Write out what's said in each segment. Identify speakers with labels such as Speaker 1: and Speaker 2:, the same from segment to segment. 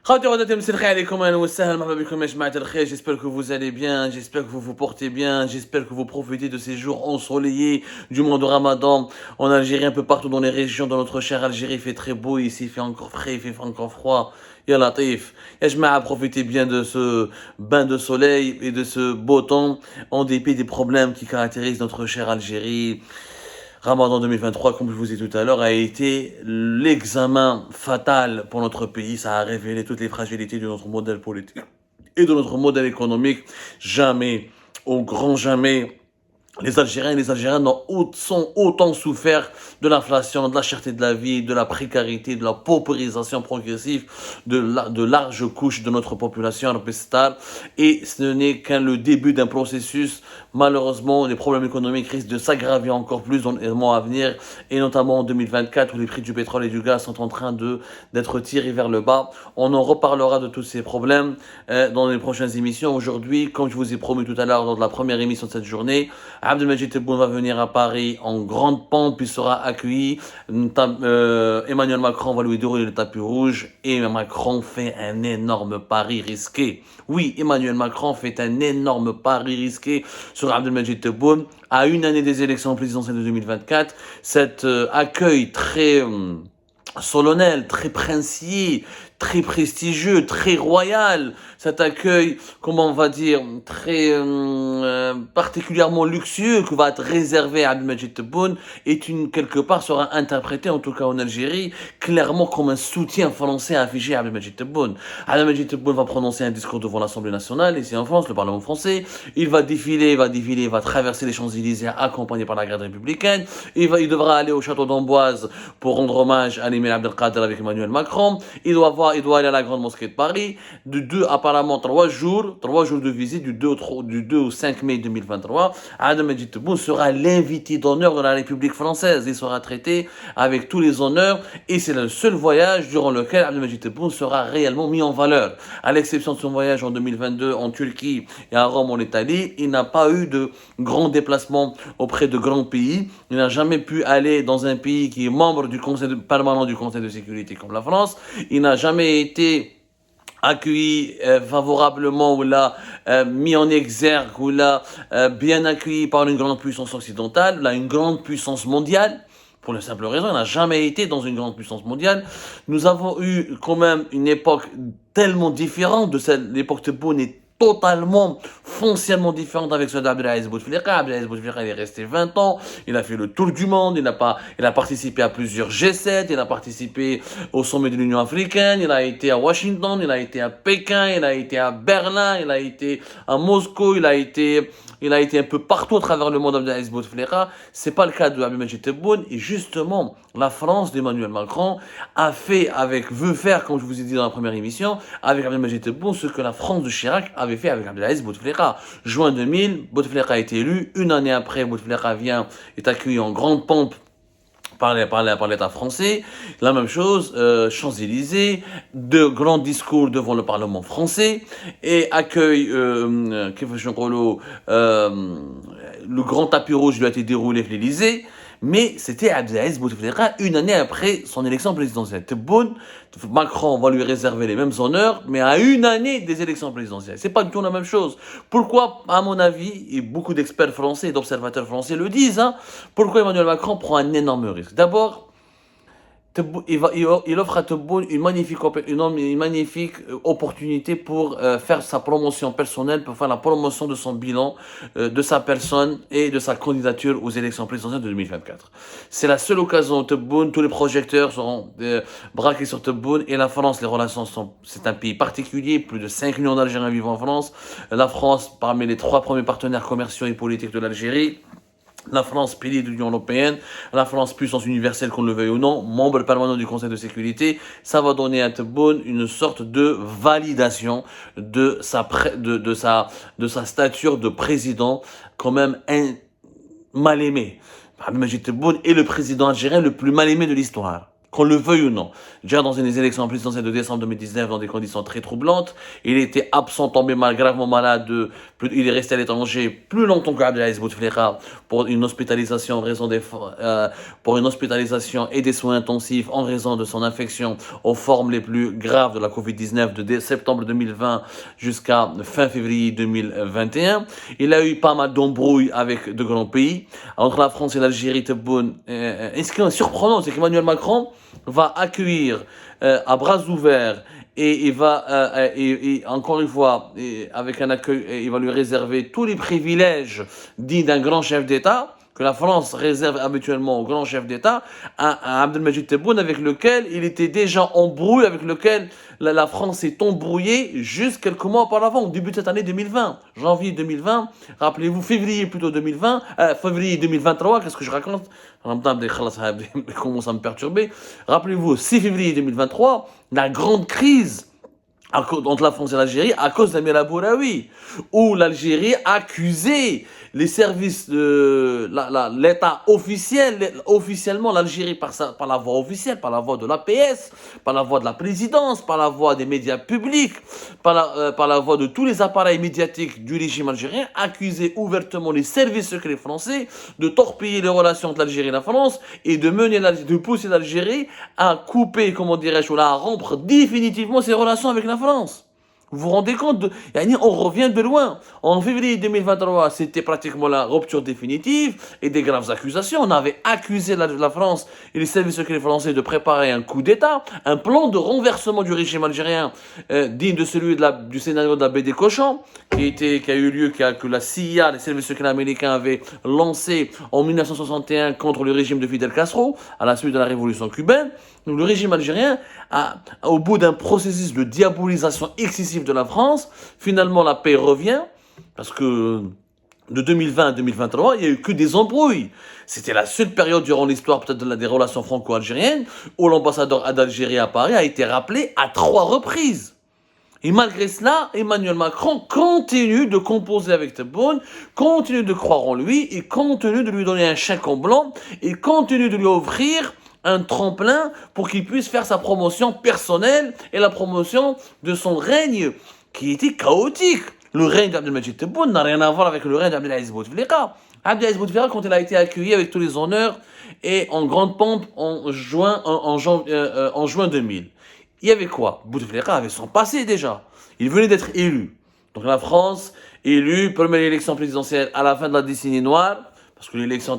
Speaker 1: J'espère que vous allez bien, j'espère que vous vous portez bien, j'espère que vous profitez de ces jours ensoleillés du mois de Ramadan en Algérie, un peu partout dans les régions de notre chère Algérie. Il fait très beau ici, il fait encore frais, il fait encore froid. Ya Latif, ya Jma'a, profitez bien de ce bain de soleil et de ce beau temps en dépit des problèmes qui caractérisent notre chère Algérie. Ramadan 2023, comme je vous ai dit tout à l'heure, a été l'examen fatal pour notre pays. Ça a révélé toutes les fragilités de notre modèle politique et de notre modèle économique. Jamais, au grand jamais, les Algériens et les Algériennes sont autant souffert de l'inflation, de la cherté de la vie, de la précarité, de la paupérisation progressive de larges couches de notre population arbestar. Et ce n'est qu'un le début d'un processus. Malheureusement, les problèmes économiques risquent de s'aggraver encore plus dans les mois à venir, et notamment en 2024 où les prix du pétrole et du gaz sont en train d'être tirés vers le bas. On en reparlera de tous ces problèmes dans les prochaines émissions. Aujourd'hui, comme je vous ai promis tout à l'heure lors de la première émission de cette journée, Abdelmajid Tebboune va venir à Paris en grande pompe, il sera accueilli. Emmanuel Macron va lui dérouler le tapis rouge et Macron fait un énorme pari risqué. Oui, Emmanuel Macron fait un énorme pari risqué sur Abdelmajid Tebboune à une année des élections présidentielles de 2024. Cet accueil très solennel, très princier, très prestigieux, très royal, cet accueil, comment on va dire, très particulièrement luxueux que va être réservé à Abdelmajid Tebboune quelque part sera interprété, en tout cas en Algérie, clairement comme un soutien français affiché à Abdelmajid Tebboune. Abdelmajid Tebboune va prononcer un discours devant l'Assemblée nationale, ici en France, le Parlement français. Il va défiler, il va traverser les Champs-Élysées accompagné par la garde républicaine. Il devra aller au château d'Amboise pour rendre hommage à l'émir Abdelkader avec Emmanuel Macron. Il doit aller à la grande mosquée de Paris. Apparemment 3 jours de visite, du 2 au 5 mai 2023. Abdelmajid Tebboune sera l'invité d'honneur de la République française. Il sera traité avec tous les honneurs et c'est le seul voyage durant lequel Abdelmajid Tebboune sera réellement mis en valeur. À l'exception de son voyage en 2022 en Turquie et à Rome en Italie, il n'a pas eu de grands déplacements auprès de grands pays. Il n'a jamais pu aller dans un pays qui est membre du Conseil permanent du Conseil de sécurité comme la France. Il n'a jamais été accueilli favorablement ou là mis en exergue ou là bien accueilli par une grande puissance occidentale, là une grande puissance mondiale. Pour la simple raison, il n'a jamais été dans une grande puissance mondiale. Nous avons eu quand même une époque tellement différente de l'époque Tebboune est totalement, foncièrement différente avec celle d'Abdelaziz Bouteflika. Abdelaziz Bouteflika, il est resté 20 ans, il a fait le tour du monde, il a participé à plusieurs G7, il a participé au sommet de l'Union africaine, il a été à Washington, il a été à Pékin, il a été à Berlin, il a été à Moscou, il a été un peu partout à travers le monde d'Abdelaziz Bouteflika. C'est pas le cas de Abdelmajid Tebboune, et justement, la France d'Emmanuel Macron veut faire, comme je vous ai dit dans la première émission, avec Abdelmajid Tebboune, ce que la France de Chirac avait fait avec Abdelaziz Bouteflika. Juin 2000, Bouteflika a été élu. Une année après, Bouteflika est accueilli en grande pompe par l'État français. La même chose, Champs-Élysées, de grands discours devant le Parlement français et accueille le grand tapis rouge lui a été déroulé à l'Élysée. Mais c'était Abdelaziz Bouteflika une année après son élection présidentielle. Tebboune, Macron va lui réserver les mêmes honneurs, mais à une année des élections présidentielles. C'est pas du tout la même chose. Pourquoi, à mon avis, et beaucoup d'experts français et d'observateurs français le disent, pourquoi Emmanuel Macron prend un énorme risque? D'abord, il offre à Tebboune une magnifique opportunité pour faire sa promotion personnelle, pour faire la promotion de son bilan, de sa personne et de sa candidature aux élections présidentielles de 2024. C'est la seule occasion où Tebboune, tous les projecteurs seront braqués sur Tebboune et la France, c'est un pays particulier, plus de 5 millions d'Algériens vivent en France. La France, parmi les 3 premiers partenaires commerciaux et politiques de l'Algérie. La France, pilier de l'Union européenne, la France, puissance universelle, qu'on le veuille ou non, membre permanent du Conseil de sécurité, ça va donner à Tebboune une sorte de validation de sa stature de président, quand même mal aimé. Abdelmajid Tebboune est le président algérien le plus mal aimé de l'histoire. qu'on le veuille ou non. Déjà dans une des élections présidentielles de décembre 2019, dans des conditions très troublantes, il était absent, tombé mal, gravement malade, il est resté à l'étranger plus longtemps qu'Abdelaziz Bouteflika pour une hospitalisation pour une hospitalisation et des soins intensifs en raison de son infection aux formes les plus graves de la Covid-19 de septembre 2020 jusqu'à fin février 2021. Il a eu pas mal d'embrouilles avec de grands pays. Entre la France et l'Algérie, et ce qui est surprenant, c'est qu'Emmanuel Macron va accueillir à bras ouverts et il va, encore une fois, avec un accueil, il va lui réserver tous les privilèges dits d'un grand chef d'État, que la France réserve habituellement au grand chef d'État, à Abdelmajid Tebboune, avec lequel il était déjà embrouillé, avec lequel la France est embrouillée juste quelques mois auparavant, au début de cette année 2020, janvier 2020, rappelez-vous, février plutôt 2020, février 2023, qu'est-ce que je raconte? Commence à me perturber. Rappelez-vous, 6 février 2023, la grande crise entre la France et l'Algérie à cause d'Amir Abouraoui, où l'Algérie accusait les services de l'État officiellement l'Algérie par la voie officielle, par la voie de l'APS, par la voie de la présidence, par la voie des médias publics, par la voie de tous les appareils médiatiques du régime algérien, accusait ouvertement les services secrets français de torpiller les relations entre l'Algérie et la France et de pousser l'Algérie à couper, comment dirais-je, ou à rompre définitivement ses relations avec la France. Vous vous rendez compte on revient de loin. En février 2023, c'était pratiquement la rupture définitive et des graves accusations. On avait accusé la France et les services secrets français de préparer un coup d'État, un plan de renversement du régime algérien digne de celui du scénario de la baie des cochons, qui a eu lieu, que la CIA, les services secrets américains, avaient lancé en 1961 contre le régime de Fidel Castro, à la suite de la révolution cubaine. Donc, le régime algérien, au bout d'un processus de diabolisation excessive de la France, finalement la paix revient, parce que de 2020 à 2023, il n'y a eu que des embrouilles. C'était la seule période durant l'histoire peut-être des relations franco-algériennes où l'ambassadeur d'Algérie à Paris a été rappelé à 3 reprises. Et malgré cela, Emmanuel Macron continue de composer avec Tebboune, continue de croire en lui, et continue de lui donner un chèque en blanc, et continue de lui offrir un tremplin pour qu'il puisse faire sa promotion personnelle et la promotion de son règne qui était chaotique. Le règne d'Abdelmajid Tebboune n'a rien à voir avec le règne d'Abdelaziz Bouteflika. Abdelaziz Bouteflika, quand il a été accueilli avec tous les honneurs et en grande pompe en juin 2000, il y avait quoi? Bouteflika avait son passé déjà. Il venait d'être élu. Donc la France, élue, première élection présidentielle à la fin de la décennie noire, parce que l'élection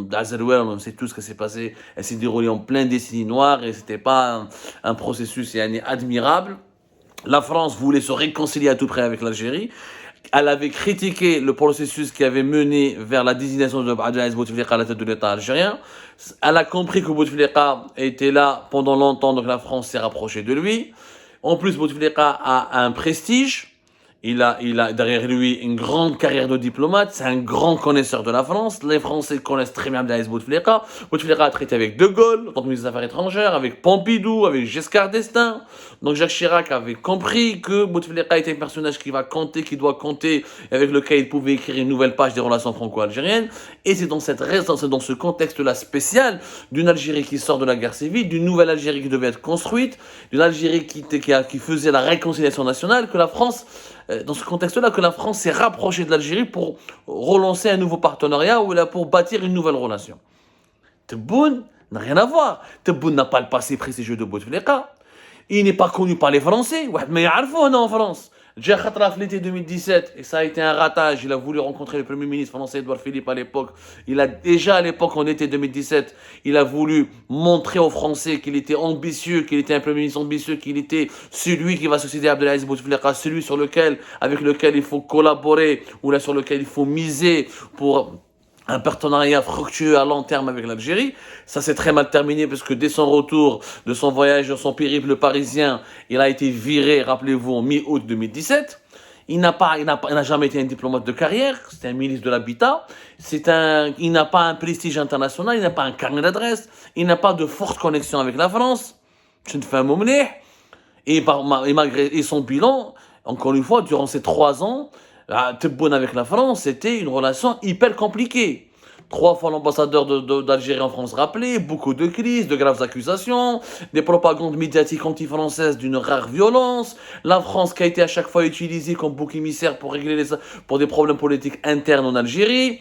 Speaker 1: d'Azerouel, on sait tout ce qui s'est passé, elle s'est déroulée en pleine décennie noire et c'était pas un processus admirable. La France voulait se réconcilier à tout prix avec l'Algérie. Elle avait critiqué le processus qui avait mené vers la désignation de Abdelaziz Bouteflika à la tête de l'État algérien. Elle a compris que Bouteflika était là pendant longtemps, donc la France s'est rapprochée de lui. En plus, Bouteflika a un prestige. Il a derrière lui une grande carrière de diplomate, c'est un grand connaisseur de la France. Les Français connaissent très bien Abdelaziz Bouteflika. Bouteflika a traité avec De Gaulle, donc ministre des Affaires étrangères, avec Pompidou, avec Giscard d'Estaing. Donc Jacques Chirac avait compris que Bouteflika était un personnage qui va compter, qui doit compter, et avec lequel il pouvait écrire une nouvelle page des relations franco-algériennes. Et c'est dans ce contexte-là spécial d'une Algérie qui sort de la guerre civile, d'une nouvelle Algérie qui devait être construite, d'une Algérie qui faisait la réconciliation nationale, que la France, dans ce contexte-là, que la France s'est rapprochée de l'Algérie pour relancer un nouveau partenariat ou pour bâtir une nouvelle relation. Tebboune n'a rien à voir. Tebboune n'a pas le passé prestigieux de Bouteflika. Il n'est pas connu par les Français. Mais il y a en France. Jacques Khatraf, l'été 2017, et ça a été un ratage. Il a voulu rencontrer le Premier ministre français Édouard Philippe à l'époque. Il a déjà à l'époque, en été 2017, il a voulu montrer aux Français qu'il était ambitieux, qu'il était un Premier ministre ambitieux, qu'il était celui qui va succéder à Abdelaziz Bouteflika, celui avec lequel il faut collaborer, ou là sur lequel il faut miser pour un partenariat fructueux à long terme avec l'Algérie. Ça s'est très mal terminé parce que dès son retour de son voyage, de son périple parisien, il a été viré, rappelez-vous, en mi-août 2017. Il n'a jamais été un diplomate de carrière, c'est un ministre de l'Habitat, il n'a pas un prestige international, il n'a pas un carnet d'adresse, il n'a pas de forte connexion avec la France. C'est une femme et son bilan, encore une fois, durant ces 3 ans, Tebboune avec la France, c'était une relation hyper compliquée. 3 fois l'ambassadeur d'Algérie en France rappelé, beaucoup de crises, de graves accusations, des propagandes médiatiques anti-françaises d'une rare violence, la France qui a été à chaque fois utilisée comme bouc émissaire pour régler pour des problèmes politiques internes en Algérie,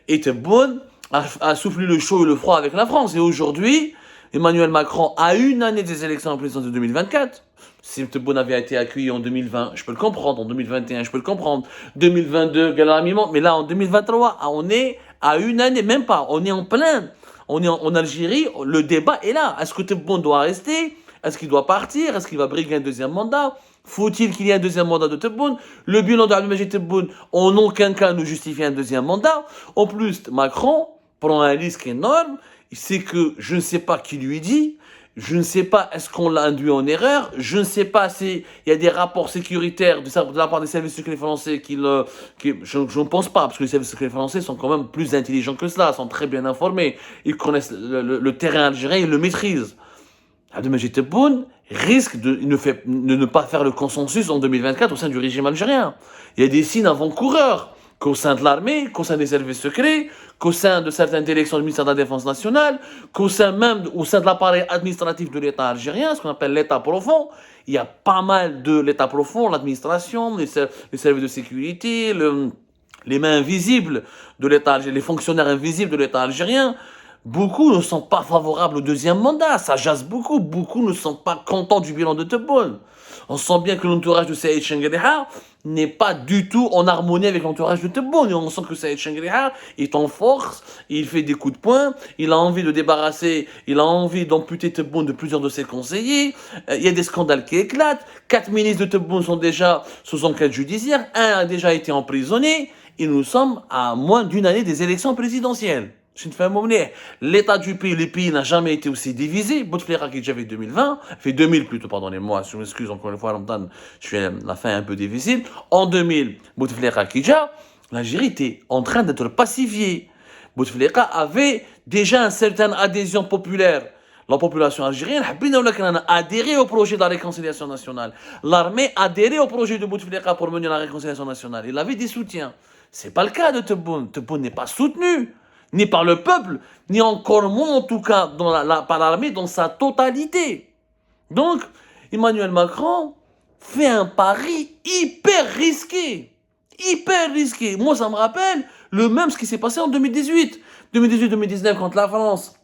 Speaker 1: et Tebboune a soufflé le chaud et le froid avec la France. Et aujourd'hui, Emmanuel Macron, à une année des élections présidentielles de 2024, si Tebboune avait été accueilli en 2020, je peux le comprendre, en 2021, je peux le comprendre, 2022, galamiment, mais là, en 2023, on est à une année, même pas, on est en plein, on est en Algérie, le débat est là. Est-ce que Tebboune doit rester? Est-ce qu'il doit partir? Est-ce qu'il va briguer un deuxième mandat? Faut-il qu'il y ait un deuxième mandat de Tebboune? Le bilan d'Abdelmajid Tebboune, en aucun cas, ne justifie un deuxième mandat. En plus, Macron prend un risque énorme, c'est que je ne sais pas qui lui dit, je ne sais pas est-ce qu'on l'a induit en erreur, je ne sais pas s'il y a des rapports sécuritaires de la part des services secrets français je ne pense pas, parce que les services secrets français sont quand même plus intelligents que cela, sont très bien informés, ils connaissent le terrain algérien, ils le maîtrisent. Abdelmajid Tebboune risque de ne pas faire le consensus en 2024 au sein du régime algérien. Il y a des signes avant-coureurs qu'au sein de l'armée, qu'au sein des services secrets, qu'au sein de certaines directions du ministère de la Défense nationale, qu'au sein même au sein de l'appareil administratif de l'État algérien, ce qu'on appelle l'État profond. Il y a pas mal de l'État profond, l'administration, les services de sécurité, les mains invisibles de l'État algérien, les fonctionnaires invisibles de l'État algérien. Beaucoup ne sont pas favorables au deuxième mandat, ça jase beaucoup. Beaucoup ne sont pas contents du bilan de Tebboune. On sent bien que l'entourage de Saïd Chenguereha n'est pas du tout en harmonie avec l'entourage de Tebboune. Et on sent que Saïd Chenguereha est en force, il fait des coups de poing, il a envie de débarrasser, il a envie d'amputer Tebboune de plusieurs de ses conseillers. Il y a des scandales qui éclatent. 4 ministres de Tebboune sont déjà sous enquête judiciaire, un a déjà été emprisonné, et nous sommes à moins d'une année des élections présidentielles. L'état du pays, le pays n'a jamais été aussi divisé. Bouteflika qui avait 2020, fait 2000 plutôt, pardonnez-moi, je m'excuse encore une fois, Ramadan, je suis à la fin un peu difficile. En 2000, Bouteflika Kidja, l'Algérie était en train d'être pacifiée. Bouteflika avait déjà une certaine adhésion populaire. La population algérienne a adhéré au projet de la réconciliation nationale. L'armée a adhéré au projet de Bouteflika pour mener la réconciliation nationale. Il avait des soutiens. Ce n'est pas le cas de Tebboune. Tebboune n'est pas soutenu, ni par le peuple, ni encore moins en tout cas par l'armée dans sa totalité. Donc, Emmanuel Macron fait un pari hyper risqué. Hyper risqué. Moi, ça me rappelle le même ce qui s'est passé en 2018. 2018-2019, quand la France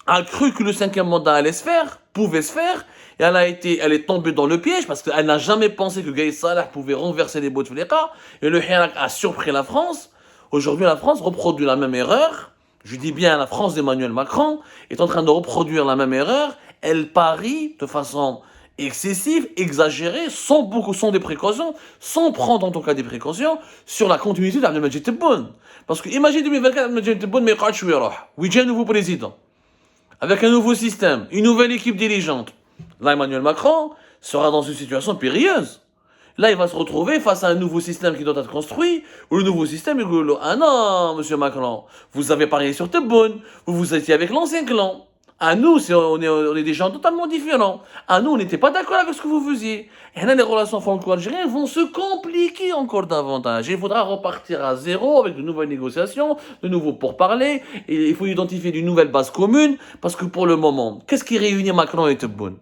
Speaker 1: a cru que le 5e mandat allait se faire, pouvait se faire, et elle est tombée dans le piège parce qu'elle n'a jamais pensé que Gaïs Salah pouvait renverser les Bouteflika, et le Hirak a surpris la France. Aujourd'hui, la France reproduit la même erreur. Je dis bien, la France d'Emmanuel Macron est en train de reproduire la même erreur. Elle parie de façon excessive, exagérée, sans des précautions, sans prendre en tout cas des précautions sur la continuité d'Abdelmajid Tebboune. Parce que imagine 2024, Abdelmajid Tebboune, mais oui, j'ai un nouveau président, avec un nouveau système, une nouvelle équipe dirigeante. Là, Emmanuel Macron sera dans une situation périlleuse. Là, il va se retrouver face à un nouveau système qui doit être construit, où le nouveau système est ah non, monsieur Macron, vous avez parié sur Tebboune, vous étiez avec l'ancien clan. À nous, on est des gens totalement différents. À nous, on n'était pas d'accord avec ce que vous faisiez. Et là, les relations franco-algériennes vont se compliquer encore davantage. Il faudra repartir à zéro avec de nouvelles négociations, de nouveaux pourparlers. Et il faut identifier une nouvelle base commune, parce que pour le moment, qu'est-ce qui réunit Macron et Tebboune?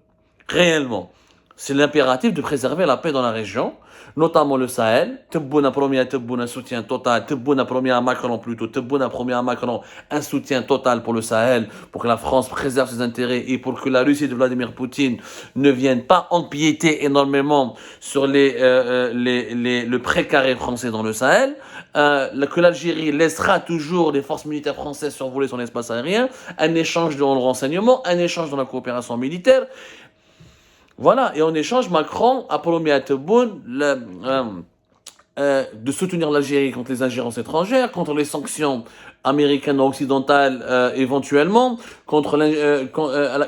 Speaker 1: Réellement, c'est l'impératif de préserver la paix dans la région, notamment le Sahel. Tebboune a promis à Tebboune un soutien total. Tebboune a promis à Macron plutôt. Tebboune a promis à Macron un soutien total pour le Sahel, pour que la France préserve ses intérêts et pour que la Russie de Vladimir Poutine ne vienne pas empiéter énormément sur le précaré français dans le Sahel. Que l'Algérie laissera toujours les forces militaires françaises survoler son espace aérien. Un échange dans le renseignement, un échange dans la coopération militaire. Voilà, et en échange, Macron a promis à Tebboune de soutenir l'Algérie contre les ingérences étrangères, contre les sanctions américaines ou occidentales éventuellement,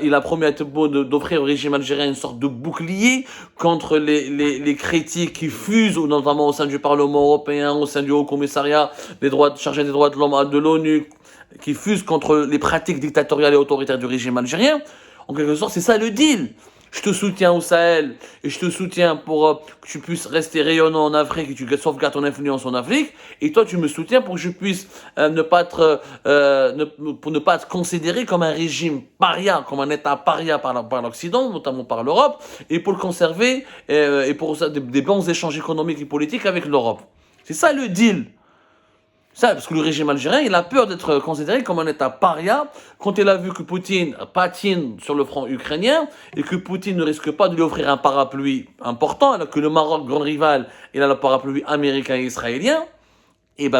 Speaker 1: il a promis à Tebboune d'offrir au régime algérien une sorte de bouclier contre les critiques qui fusent, notamment au sein du Parlement européen, au sein du Haut Commissariat chargé des droits de l'homme de l'ONU, qui fusent contre les pratiques dictatoriales et autoritaires du régime algérien. En quelque sorte, c'est ça le deal. je te soutiens au Sahel et je te soutiens pour que tu puisses rester rayonnant en Afrique et tu sauvegardes ton influence en Afrique. Et toi, tu me soutiens pour que je puisse pour ne pas être considéré comme un régime paria, comme un État paria par l'Occident, notamment par l'Europe, et pour le conserver et pour ça, des bons échanges économiques et politiques avec l'Europe. C'est ça le deal. Ça, parce que le régime algérien, il a peur d'être considéré comme un État paria quand il a vu que Poutine patine sur le front ukrainien et que Poutine ne risque pas de lui offrir un parapluie important, alors que le Maroc, grand rival, il a le parapluie américain et israélien. Et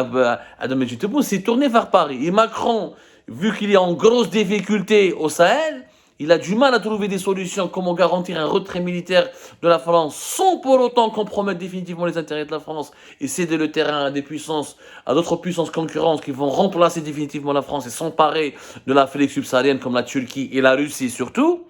Speaker 1: Ahmed Tebboune s'est tourné vers Paris. Et Macron, vu qu'il est en grosse difficulté au Sahel, il a du mal à trouver des solutions, comment garantir un retrait militaire de la France sans pour autant compromettre définitivement les intérêts de la France et céder le terrain à des puissances, à d'autres puissances concurrentes qui vont remplacer définitivement la France et s'emparer de l'Afrique subsaharienne comme la Turquie et la Russie surtout.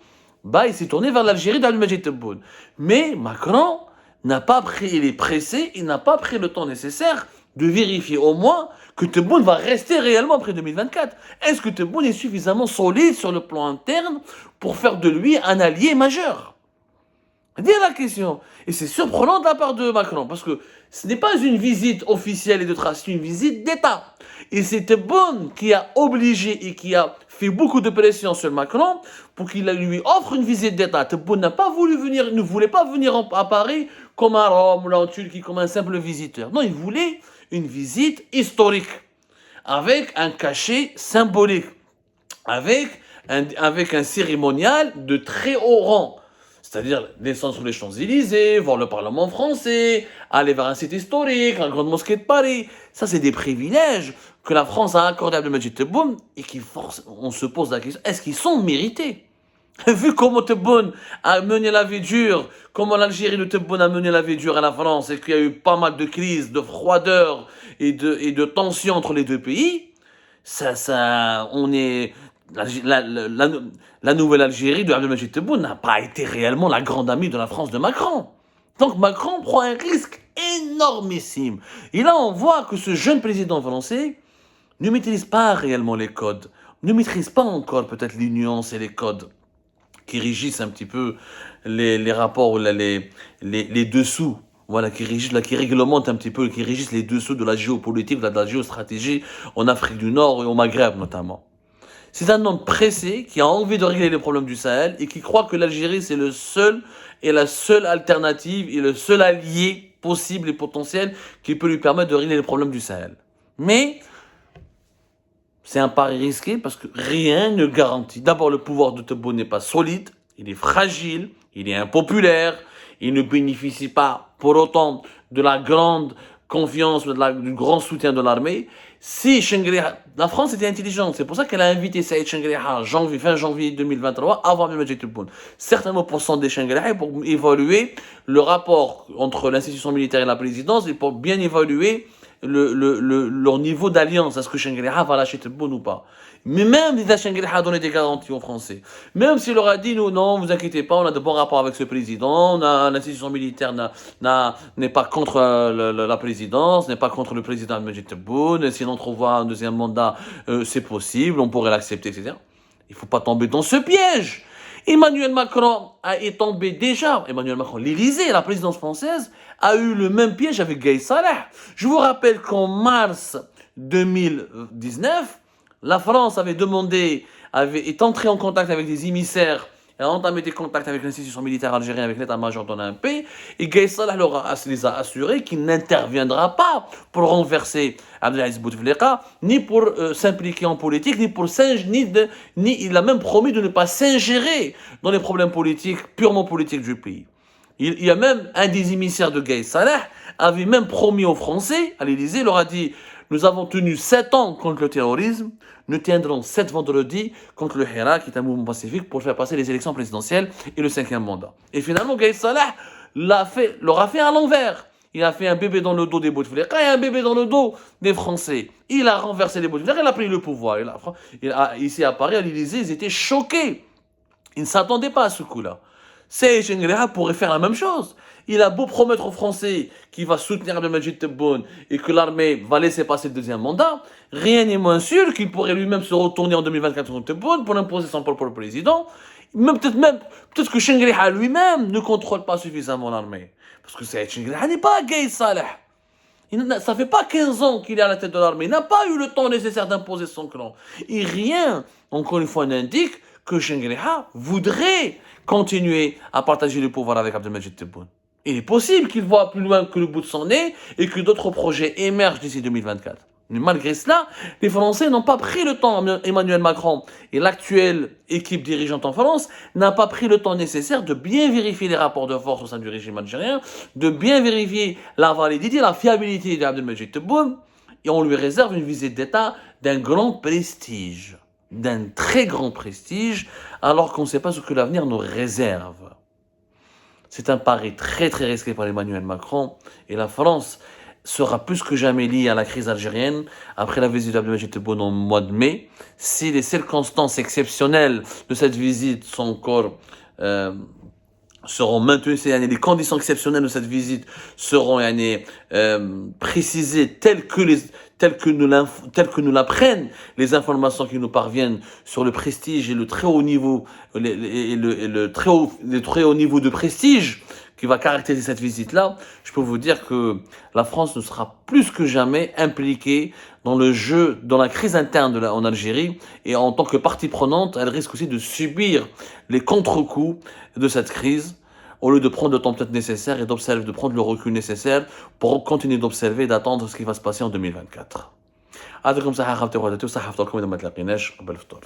Speaker 1: Il s'est tourné vers l'Algérie d'Ahmed Tebboune. Mais Macron n'a pas pris, il est pressé, il n'a pas pris le temps nécessaire de vérifier au moins que Tebboune va rester réellement après 2024. Est-ce que Tebboune est suffisamment solide sur le plan interne pour faire de lui un allié majeur? C'est la question. Et c'est surprenant de la part de Macron, parce que ce n'est pas une visite officielle et de trace, c'est une visite d'État. Et c'est Tebboune qui a obligé et qui a fait beaucoup de pression sur Macron pour qu'il lui offre une visite d'État. Tebboune n'a pas voulu venir, ne voulait pas venir à Paris comme à Rome ou en Turquie comme un simple visiteur. Non, il voulait une visite historique, avec un cachet symbolique, avec un cérémonial de très haut rang. C'est-à-dire descendre sur les Champs-Élysées, voir le Parlement français, aller vers un site historique, la Grande Mosquée de Paris. Ça, c'est des privilèges que la France a accordés à Abdelmadjid Tebboune et qui on se pose la question, est-ce qu'ils sont mérités? Vu comment Tebboune a mené la vie dure, comment l'Algérie de Tebboune a mené la vie dure à la France et qu'il y a eu pas mal de crises, de froideur et de tensions entre les deux pays, la nouvelle Algérie de Abdelmadjid Tebboune n'a pas été réellement la grande amie de la France de Macron. Donc Macron prend un risque énormissime. Et là, on voit que ce jeune président français ne maîtrise pas réellement les codes, ne maîtrise pas encore peut-être les nuances et les codes qui régissent un petit peu les rapports, les dessous, voilà, qui réglementent un petit peu, qui régissent les dessous de la géopolitique, de la géostratégie en Afrique du Nord et au Maghreb notamment. C'est un homme pressé qui a envie de régler les problèmes du Sahel et qui croit que l'Algérie c'est le seul et la seule alternative et le seul allié possible et potentiel qui peut lui permettre de régler les problèmes du Sahel. Mais c'est un pari risqué parce que rien ne garantit. D'abord, le pouvoir de Tebboune n'est pas solide, il est fragile, il est impopulaire, il ne bénéficie pas pour autant de la grande confiance, du grand soutien de l'armée. Si Chengriha, la France était intelligente, c'est pour ça qu'elle a invité Saïd Chengriha fin janvier 2023 avant Abdelmadjid Tebboune. Certainement pour sonder Chengriha et pour évaluer le rapport entre l'institution militaire et la présidence et pour bien évaluer leur niveau d'alliance. Est-ce que Chengriha va lâcher Tebboune ou pas? Mais même si Chengriha a donné des garanties aux Français, même s'il leur a dit nous, non, vous inquiétez pas, on a de bons rapports avec ce président, l'institution militaire n'est pas contre la présidence, n'est pas contre le président Abdelmadjid Tebboune, si l'on trouve un deuxième mandat, c'est possible, on pourrait l'accepter, etc. Il ne faut pas tomber dans ce piège. Emmanuel Macron est tombé déjà. Emmanuel Macron, l'Élysée, la présidence française, a eu le même piège avec Gaye Salah. Je vous rappelle qu'en mars 2019, la France est entrée en contact avec des émissaires, elle a entamé des contacts avec l'institution militaire algérienne, avec l'état-major de l'ANP, et Gaye Salah les a assurés qu'il n'interviendra pas pour renverser Abdelaziz Bouteflika, ni pour s'impliquer en politique, il a même promis de ne pas s'ingérer dans les problèmes politiques, purement politiques du pays. Il y a même un des émissaires de Gaye Salah avait même promis aux Français, à l'Élysée, leur a dit « Nous avons tenu 7 ans contre le terrorisme, nous tiendrons 7 vendredis contre le Hira, qui est un mouvement pacifique, pour faire passer les élections présidentielles et le 5e mandat. » Et finalement, Gaye Salah leur a fait à l'envers. Il a fait un bébé dans le dos des Bouteflika et un bébé dans le dos des Français. Il a renversé les Bouteflika, il a pris le pouvoir. Ici à Paris, à l'Élysée, ils étaient choqués. Ils ne s'attendaient pas à ce coup-là. Saïd Chengriha pourrait faire la même chose. Il a beau promettre aux Français qu'il va soutenir Abdelmadjid Tebboune et que l'armée va laisser passer le 2e mandat, rien n'est moins sûr qu'il pourrait lui-même se retourner en 2024 contre Tebboune pour imposer son propre président Peut-être que Shengriha lui-même ne contrôle pas suffisamment l'armée. Parce que Shengriha n'est pas Gay Saleh. Ça fait pas 15 ans qu'il est à la tête de l'armée. Il n'a pas eu le temps nécessaire d'imposer son clan. Et rien, encore une fois, n'indique que Shengriha voudrait continuer à partager le pouvoir avec Abdelmajid Tebboune. Il est possible qu'il voit plus loin que le bout de son nez et que d'autres projets émergent d'ici 2024. Mais malgré cela, les Français n'ont pas pris le temps, Emmanuel Macron et l'actuelle équipe dirigeante en France n'a pas pris le temps nécessaire de bien vérifier les rapports de force au sein du régime algérien, de bien vérifier la validité, la fiabilité d'Abdelmajid Tebboune, et on lui réserve une visite d'État d'un grand prestige, d'un très grand prestige, alors qu'on ne sait pas ce que l'avenir nous réserve. C'est un pari très très risqué par Emmanuel Macron, et la France sera plus que jamais lié à la crise algérienne après la visite d'Abdelmajid Tebboune au mois de mai. Si les circonstances exceptionnelles de cette visite sont encore seront maintenues, les conditions exceptionnelles de cette visite seront précisées telles que nous l'apprennent les informations qui nous parviennent sur le prestige et le très haut niveau, le très haut niveau de prestige qui va caractériser cette visite-là, je peux vous dire que la France ne sera plus que jamais impliquée dans le jeu, dans la crise interne en Algérie, et en tant que partie prenante, elle risque aussi de subir les contre-coups de cette crise, au lieu de prendre le temps peut-être nécessaire et de prendre le recul nécessaire pour continuer d'observer et d'attendre ce qui va se passer en 2024. هذا كم صحة خافتي وهذا تو صحة فطور كم إذا ما تلاقيناش قبل الفطور.